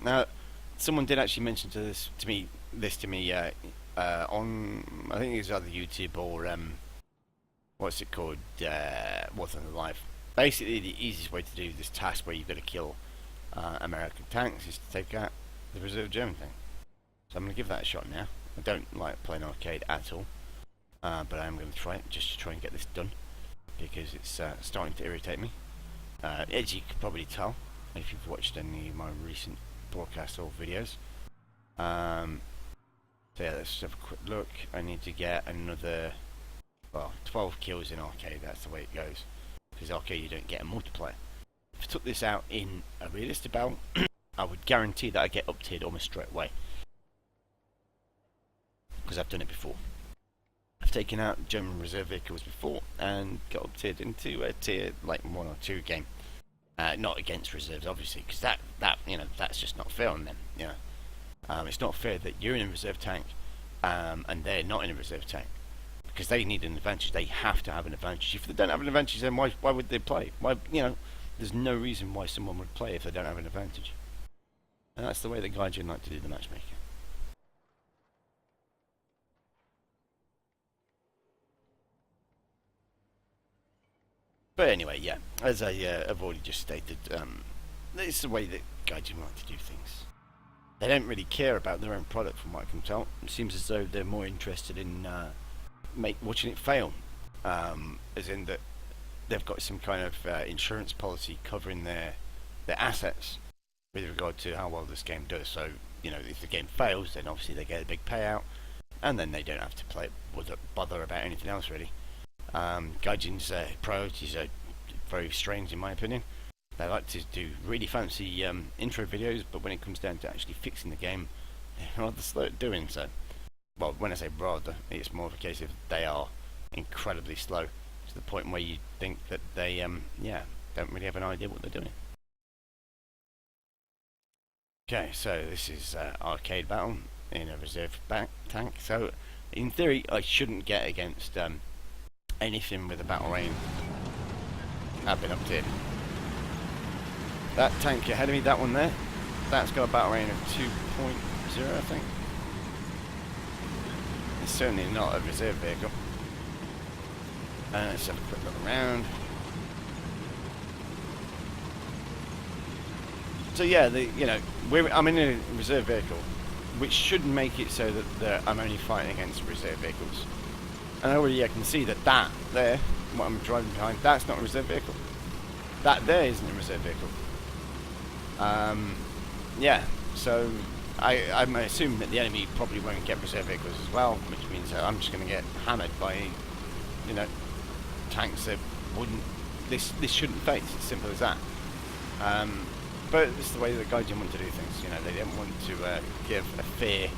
Now, someone did actually mention to me on, I think it was either YouTube or what's it called? What's on the live? Basically, the easiest way to do this task where you've got to kill American tanks is to take out the reserve German tank. So I'm going to give that a shot now. I don't like playing arcade at all, but I am going to try it just to try and get this done because it's starting to irritate me. As you can probably tell if you've watched any of my recent broadcasts or videos. So yeah, let's have a quick look. I need to get another, well, 12 kills in arcade. That's the way it goes. Because arcade you don't get a multiplayer. If I took this out in a realistic battle, I would guarantee that I get uptiered almost straight away. Because I've done it before. I've taken out German reserve vehicles before and got uptiered into a tier like 1 or 2 game. Not against reserves, obviously, because that you know, that's just not fair on them. You know, it's not fair that you're in a reserve tank and they're not in a reserve tank because they need an advantage. They have to have an advantage. If they don't have an advantage, then why would they play? Why, you know, there's no reason why someone would play if they don't have an advantage. And that's the way that Gaijin like to do the matchmaking. But anyway, yeah, as I have already just stated, it's the way that Gaijin like to do things. They don't really care about their own product, from what I can tell. It seems as though they're more interested in watching it fail, as in that they've got some kind of insurance policy covering their assets with regard to how well this game does. So, you know, if the game fails, then obviously they get a big payout, and then they don't have to bother about anything else really. Gaijin's priorities are very strange in my opinion. They like to do really fancy intro videos, but when it comes down to actually fixing the game, they're rather slow at doing so. Well, when I say rather, it's more of a case of they are incredibly slow, to the point where you think that they, yeah, don't really have an idea what they're doing. Okay, so this is arcade battle in a reserve tank. So, in theory, I shouldn't get against anything with a battle rain. I've been uptiered. That tank ahead of me, that one there, that's got a battle rating of 2.0, I think. It's certainly not a reserve vehicle. Let's have a quick look around. So yeah, you know, I'm in a reserve vehicle, which should make it so that I'm only fighting against reserve vehicles. And already I can see that there, what I'm driving behind, that's not a reserve vehicle. That there isn't a reserve vehicle. Yeah, so I'm assuming that the enemy probably won't get reserve vehicles as well, which means that I'm just going to get hammered by, you know, tanks that wouldn't, this shouldn't face, as simple as that. But it's the way that Gaijin want to do things, you know, they don't want to give a fair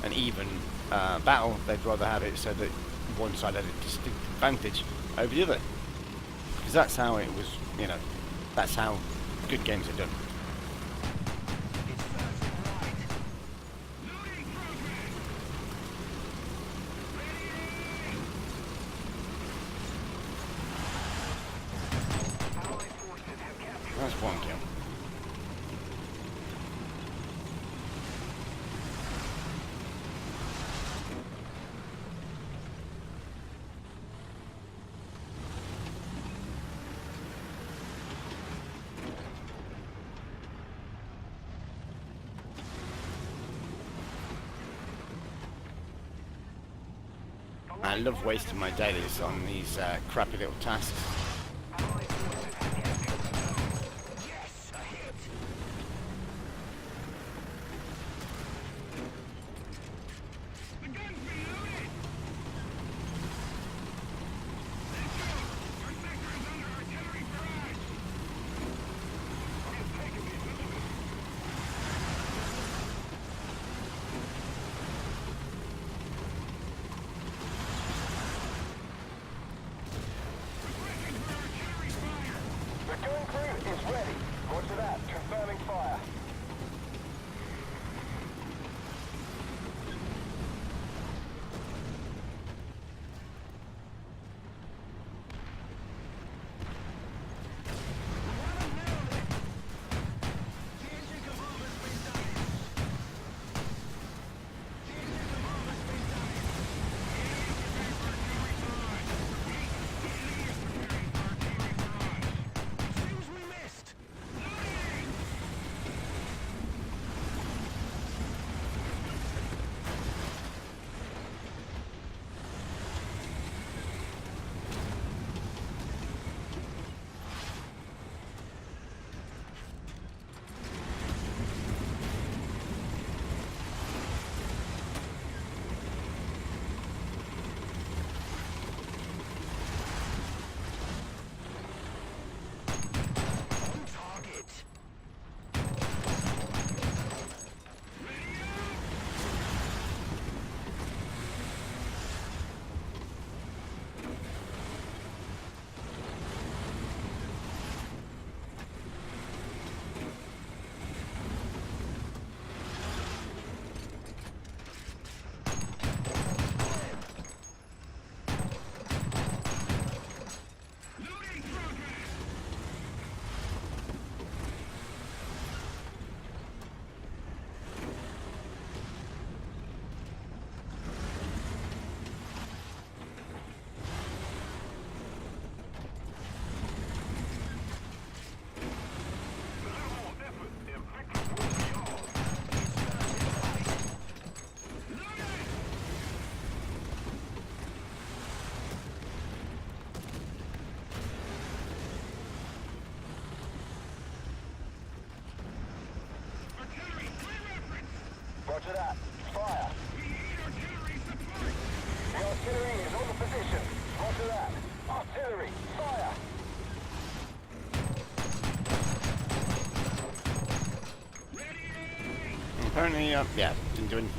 and even battle. They'd rather have it so that one side had a distinct advantage over the other. Because that's how it was, you know, that's how good games are done. That's one kill. I love wasting my dailies on these crappy little tasks. Roger that. Fire. The artillery is on the position. Roger that. Artillery. Fire. Apparently, yeah, didn't do anything.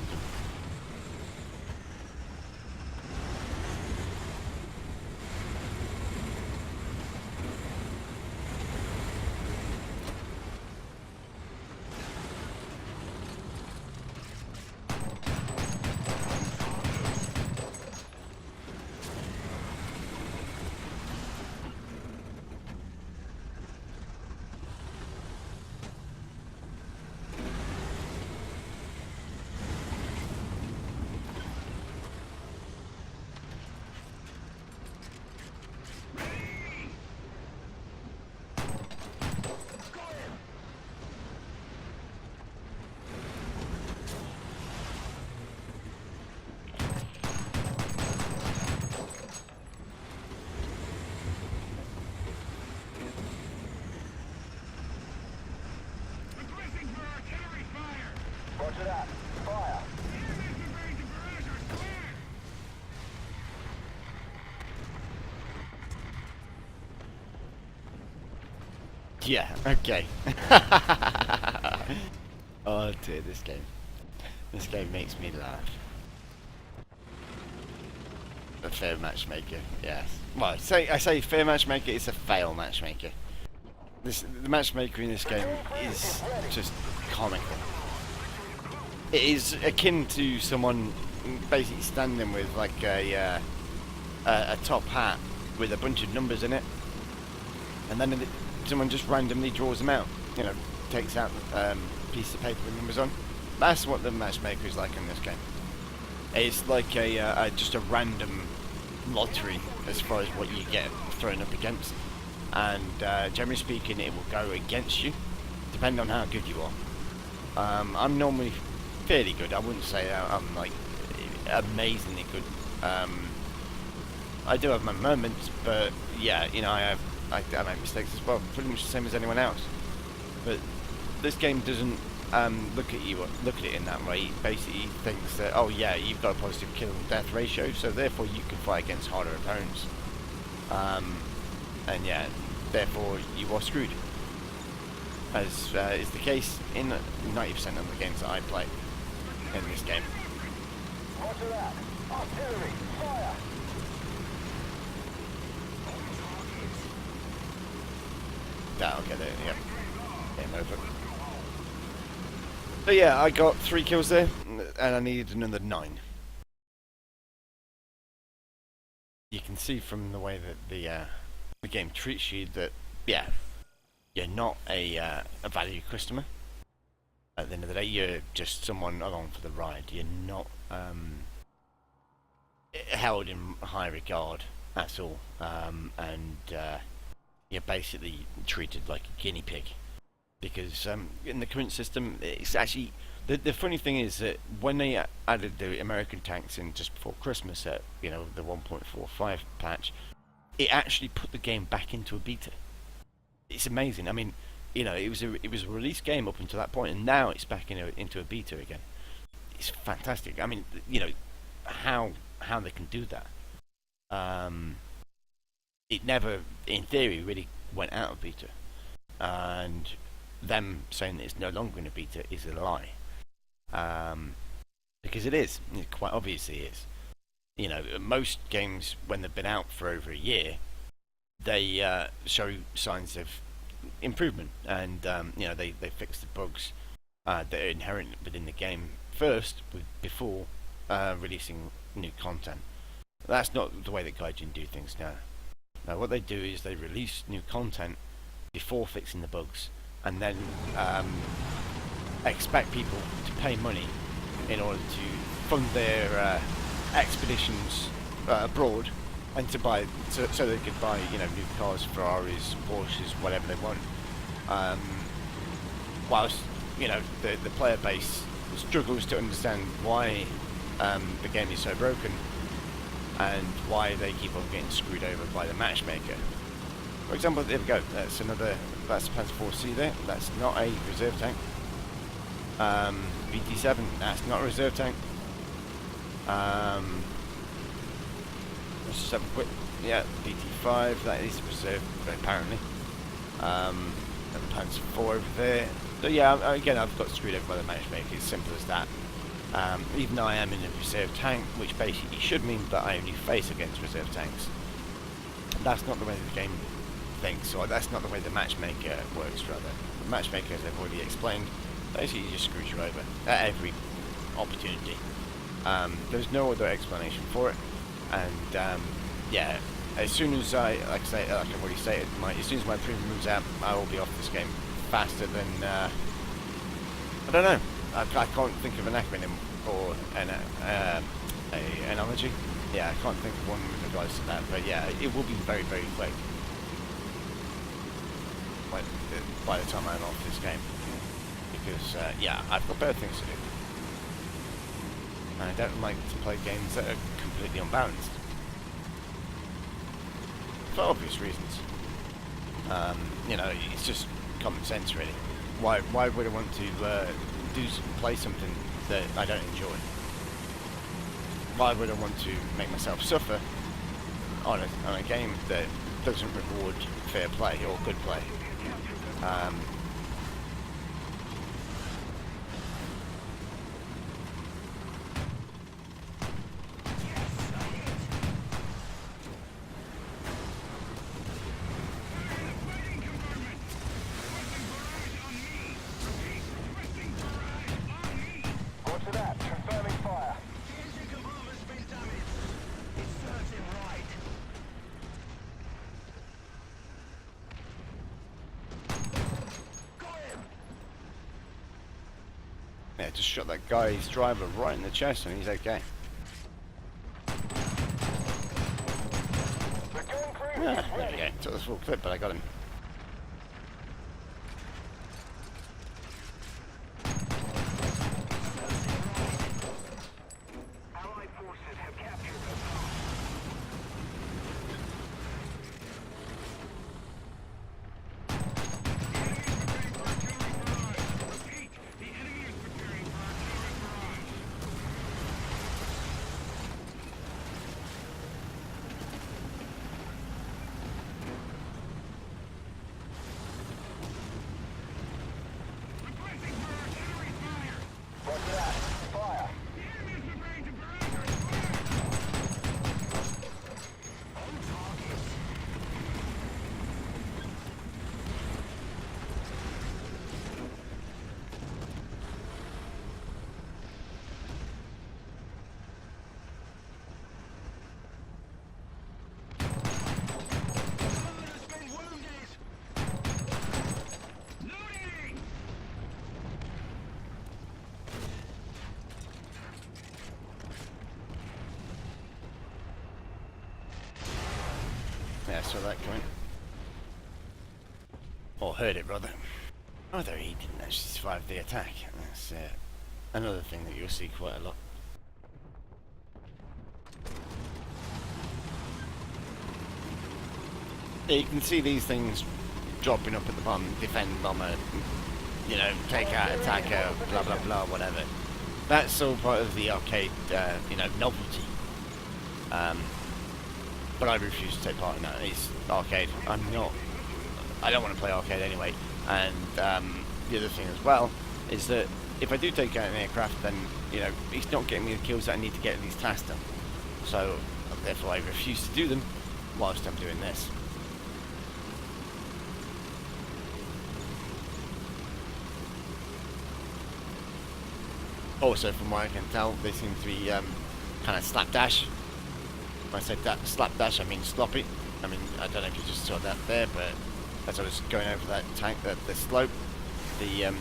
Roger that. Fire. Yeah, okay. Oh dear, this game. This game makes me laugh. A fair matchmaker, yes. Well, I say fair matchmaker, it's a fail matchmaker. The matchmaker in this game is just comical. It is akin to someone basically standing with like a top hat with a bunch of numbers in it, and then someone just randomly draws them out. You know, takes out a piece of paper with numbers on. That's what the matchmaker is like in this game. It's like just a random lottery as far as what you get thrown up against, and generally speaking, it will go against you, depending on how good you are. I'm normally fairly good. I wouldn't say I'm like amazingly good. I do have my moments, but yeah, you know, I make mistakes as well, pretty much the same as anyone else. But this game doesn't look at it in that way. It basically thinks that, oh yeah, you've got a positive kill death ratio, so therefore you can fight against harder opponents. And yeah, therefore you are screwed, as is the case in 90% of the games that I play in this game. Roger that. Artillery. Fire. That'll get it, yep. Game over. But yeah, I got 3 kills there, and I needed another 9. You can see from the way that the game treats you that, yeah, you're not a valued customer. At the end of the day, you're just someone along for the ride. You're not held in high regard at all, and you're basically treated like a guinea pig. Because in the current system, it's actually the funny thing is that when they added the American tanks in just before Christmas at the 1.45 patch, it actually put the game back into a beta. It's amazing. I mean, it was a release game up until that point, and now it's back into a beta again. It's fantastic. I mean, how they can do that. It never, in theory, really went out of beta, and them saying that it's no longer in a beta is a lie. Because it is. It quite obviously is. Most games, when they've been out for over a year, they show signs of improvement, and they fix the bugs that are inherent within the game first, before releasing new content. That's not the way that Gaijin do things now. Now what they do is they release new content before fixing the bugs, and then expect people to pay money in order to fund their expeditions abroad, and to buy so they could buy new cars, Ferraris, Porsches, whatever they want. Whilst the player base struggles to understand why the game is so broken, and why they keep on getting screwed over by the matchmaker. For example, there we go. That's the Panzer IV C there. That's not a reserve tank. BT7, that's not a reserve tank. Let's just have a quick, yeah, BT5, that is a reserve, apparently. And Panzer 4 over there. So yeah, again, I've got screwed over by the matchmaker, it's simple as that. Even though I am in a reserve tank, which basically should mean that I only face against reserve tanks. That's not the way the game thinks, or that's not the way the matchmaker works, rather. The matchmaker, as I've already explained, basically just screws you over at every opportunity. There's no other explanation for it, and yeah, as soon as like I've already stated, as soon as my premium moves out, I will be off this game faster than I don't know. I can't think of an acronym or an analogy. Yeah, I can't think of one with regards to that, but yeah, it will be very, very quick by the time I'm off this game, because yeah, I've got better things to do. And I don't like to play games that are completely unbalanced, for obvious reasons. You know, it's just common sense, really. Why would I want to play something that I don't enjoy? Why would I want to make myself suffer on a game that doesn't reward fair play or good play? Roger that. Confirming fire. Yeah, just shot that guy's driver right in the chest and he's okay. The gun crew Yeah, is there ready. we go. Took the full clip, but I got him. Allied forces have captured the Roger that. Fire. Yeah, saw that coming. Or heard it, rather. Although he didn't actually survive the attack. That's another thing that you'll see quite a lot. Yeah, you can see these things dropping up at the bottom, defend bomber, you know, take out attacker, blah blah blah, whatever. That's all part of the arcade, you know, novelty. But I refuse to take part in that. It's arcade. I don't want to play arcade anyway. And the other thing as well is that if I do take out an aircraft, then, you know, it's not getting me the kills that I need to get these tasks done. So therefore I refuse to do them whilst I'm doing this. Also, from what I can tell, they seem to be kind of slapdash. When I say slapdash, I mean sloppy. I mean, I don't know if you just saw that there, but as I was going over that tank, the slope, the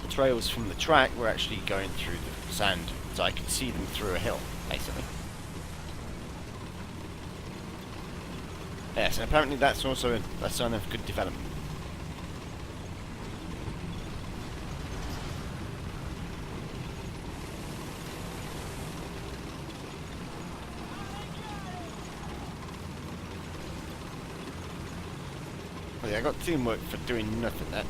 trails from the track were actually going through the sand, so I could see them through a hill, basically. Yes, and apparently that's also a sign of good development. Well, yeah, I got teamwork for doing nothing there.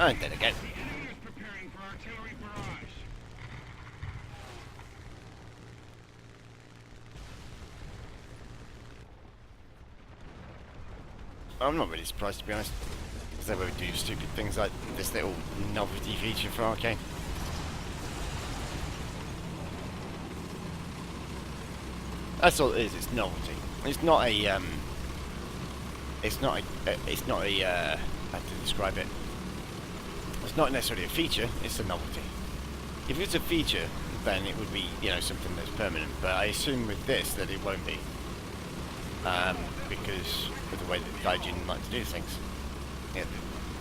And then again. I'm not really surprised, to be honest, because they would do stupid things like this little novelty feature for arcade. That's all it is. It's novelty. It's not a how to describe it. It's not necessarily a feature. It's a novelty. If it's a feature, then it would be, you know, something that's permanent. But I assume with this that it won't be, because of the way that Gaijin like to do things. Yeah,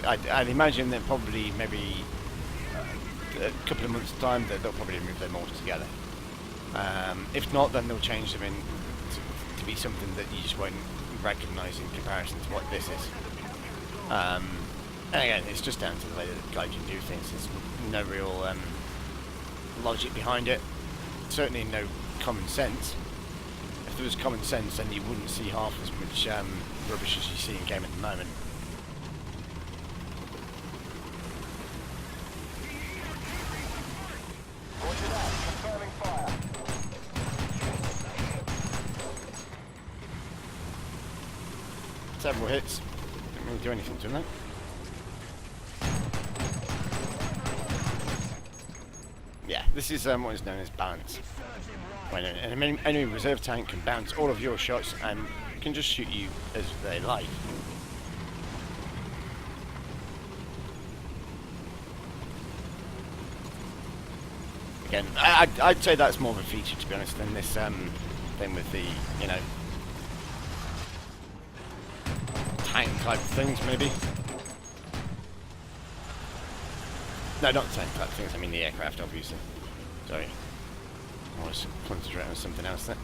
I'd imagine that probably maybe a couple of months' time that they'll probably move them all together. If not, then they'll change them in to be something that you just won't recognise in comparison to what this is. And again, it's just down to the way that Gaijin do things. There's no real logic behind it. Certainly no common sense. If there was common sense, then you wouldn't see half as much rubbish as you see in game at the moment. Several hits. Didn't really do anything to them. Yeah, this is what is known as balance. When an enemy reserve tank can bounce all of your shots and can just shoot you as they like. Again, I'd say that's more of a feature, to be honest, than this thing with the, you know, tank type things, maybe. No, not tank type things, I mean the aircraft, obviously. Sorry. I was concentrating on something else there.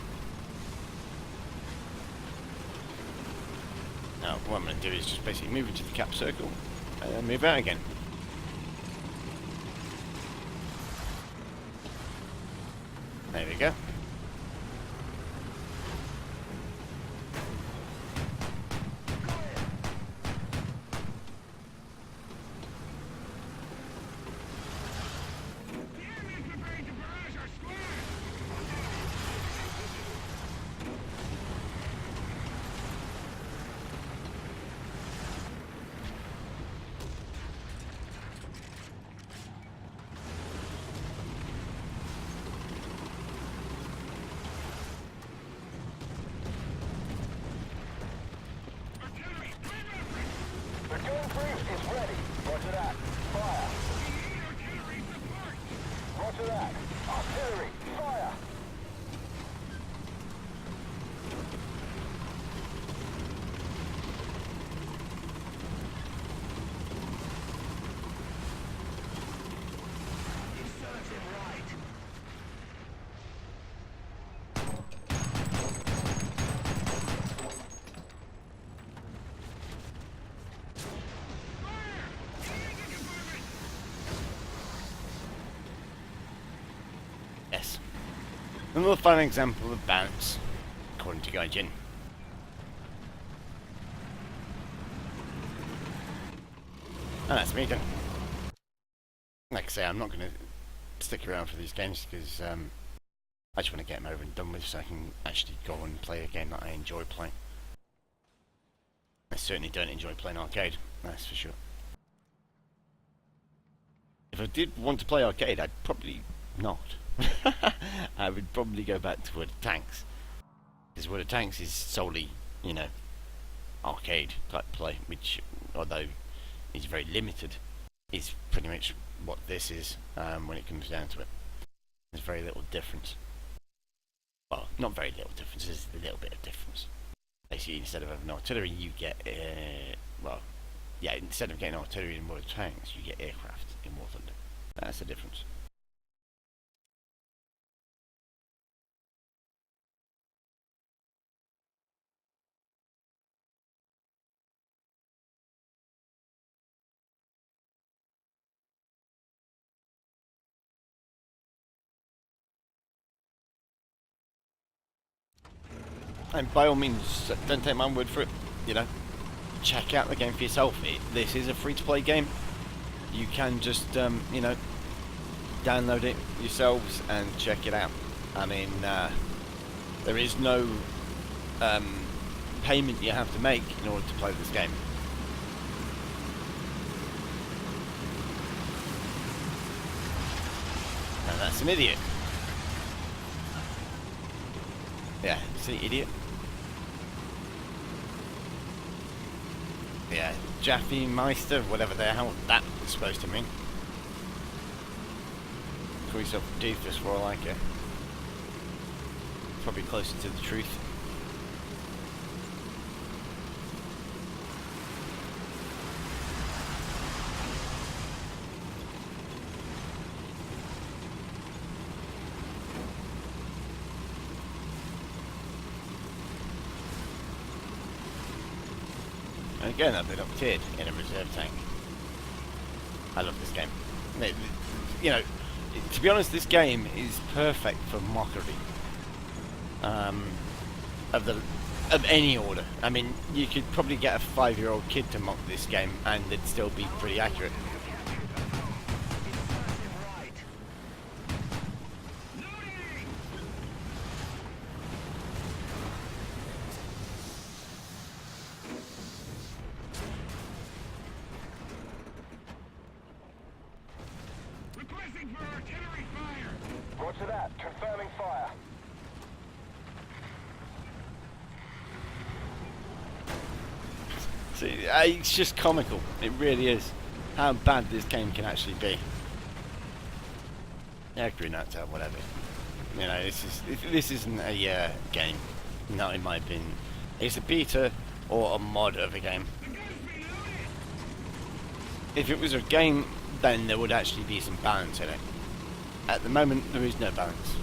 Now, what I'm going to do is just basically move into the cap circle and then move out again. There we go. Yes. Another fine example of bounce, according to Gaijin. And that's me done. Like I say, I'm not going to stick around for these games because I just want to get them over and done with so I can actually go and play a game that I enjoy playing. I certainly don't enjoy playing arcade, that's for sure. If I did want to play arcade, I'd probably not. I would probably go back to World of Tanks. Because World of Tanks is solely, you know, arcade type play, which, although is very limited, is pretty much what this is when it comes down to it. There's very little difference. Well, not very little difference, there's a little bit of difference. Basically, instead of having artillery, you get, well, yeah, instead of getting artillery in World of Tanks, you get aircraft in War Thunder. That's the difference. And by all means, don't take my word for it, you know, check out the game for yourself. This is a free-to-play game. you can just, you know, download it yourselves and check it out. I mean, there is no payment you have to make in order to play this game. And that's an idiot. Yeah, see, idiot. Yeah, Jaffe Meister, whatever the hell that was supposed to mean. Call yourself a doofus for all I care. Probably closer to the truth. And again, I've been uptiered in a reserve tank. I love this game. You know, to be honest, this game is perfect for mockery. Of any order. I mean, you could probably get a 5-year-old kid to mock this game and it'd still be pretty accurate. Requesting for artillery fire. Roger that. Confirming fire. See, it's just comical. It really is. How bad this game can actually be. Yeah, green out, whatever. You know, this isn't a game. Not in my opinion. It's a beta or a mod of a game. If it was a game, then there would actually be some balance in it. At the moment, there is no balance.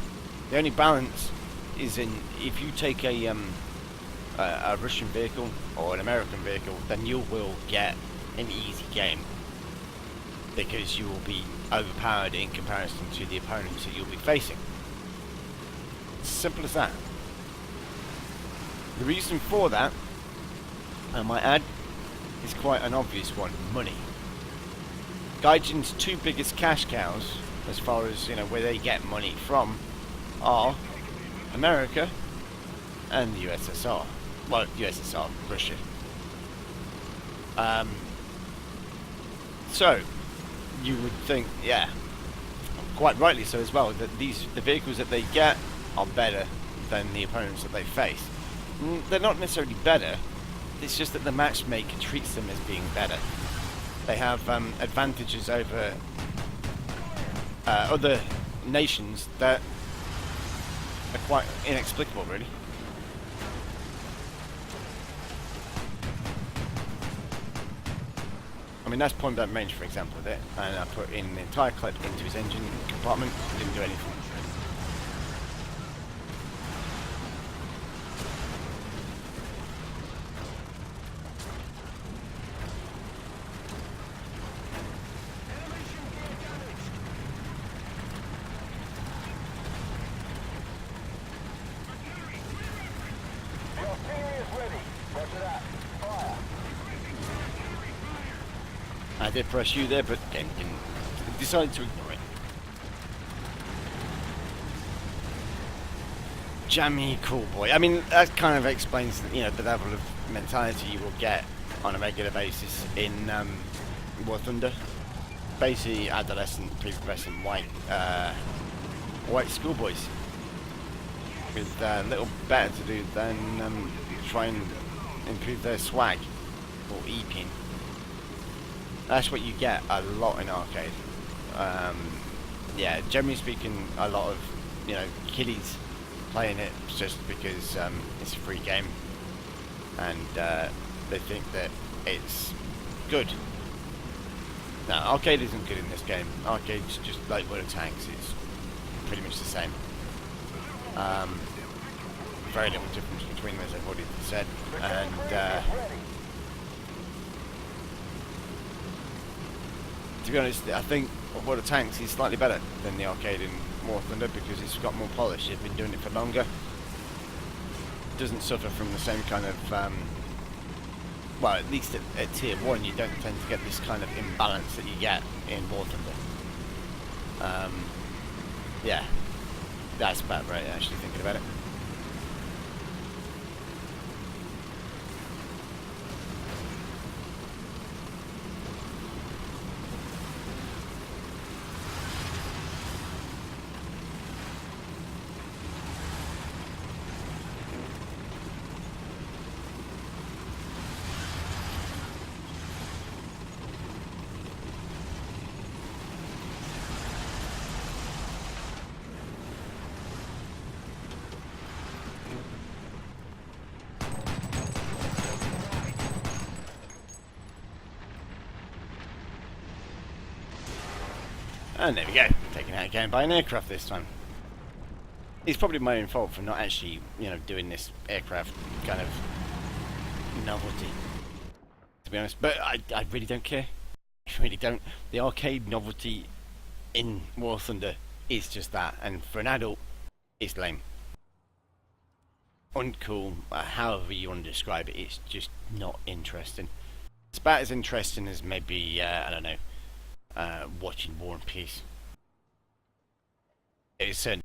The only balance is in if you take a Russian vehicle or an American vehicle, then you will get an easy game because you will be overpowered in comparison to the opponents that you'll be facing. Simple as that. The reason for that, I might add, is quite an obvious one: money. Gaijin's two biggest cash cows, as far as, you know, where they get money from, are America and the USSR. Well, USSR, Russia. So you would think, yeah, quite rightly so as well, that the vehicles that they get are better than the opponents that they face. They're not necessarily better. It's just that the matchmaker treats them as being better. They have advantages over other nations that are quite inexplicable, really. I mean, that's point blank range, for example, of it. And I put in the entire clip into his engine compartment. Didn't do anything. The artillery is ready. Roger that. Fire. I did press you there, but decided to ignore it. Jammy cool boy. I mean, that kind of explains, you know, the level of mentality you will get on a regular basis in War Thunder. Basically, adolescent, prepubescent white schoolboys with little better to do than try and improve their swag or E-pin. That's what you get a lot in arcade. Yeah, generally speaking, a lot of, you know, kiddies playing it just because it's a free game and they think that it's good. Now, arcade isn't good in this game. Arcade's just like World of Tanks. It's pretty much the same. Very little difference between them, as I've already said. And to be honest, I think World of Tanks is slightly better than the arcade in War Thunder because it's got more polish. They've been doing it for longer. Doesn't suffer from the same kind of well, at least at tier 1, you don't tend to get this kind of imbalance that you get in War Thunder. Yeah, that's about right, actually, thinking about it. And there we go, taken out again by an aircraft this time. It's probably my own fault for not actually, doing this aircraft kind of novelty, to be honest. But I really don't care. I really don't. The arcade novelty in War Thunder is just that, and for an adult, it's lame. Uncool, however you want to describe it, it's just not interesting. It's about as interesting as maybe, I don't know, watching War and Peace. It's certainly